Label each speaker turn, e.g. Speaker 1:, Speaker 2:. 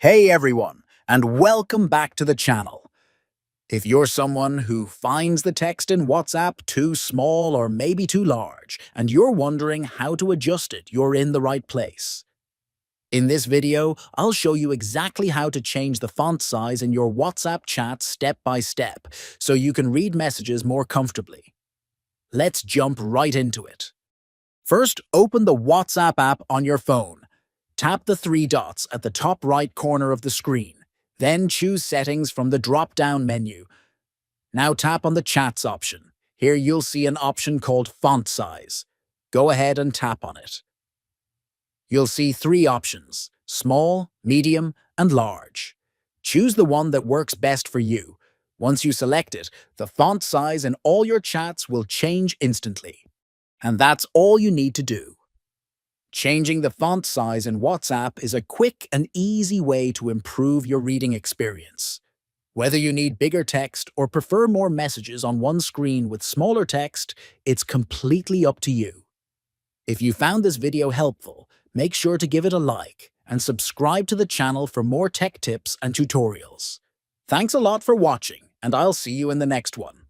Speaker 1: Hey everyone, and welcome back to the channel. If you're someone who finds the text in WhatsApp too small or maybe too large, and you're wondering how to adjust it, you're in the right place. In this video, I'll show you exactly how to change the font size in your WhatsApp chat step by step, so you can read messages more comfortably. Let's jump right into it. First, open the WhatsApp app on your phone. Tap the three dots at the top right corner of the screen. Then choose Settings from the drop-down menu. Now tap on the Chats option. Here you'll see an option called Font Size. Go ahead and tap on it. You'll see three options: small, medium, and large. Choose the one that works best for you. Once you select it, the font size in all your chats will change instantly. And that's all you need to do. Changing the font size in WhatsApp is a quick and easy way to improve your reading experience. Whether you need bigger text or prefer more messages on one screen with smaller text, it's completely up to you. If you found this video helpful, make sure to give it a like and subscribe to the channel for more tech tips and tutorials. Thanks a lot for watching, and I'll see you in the next one.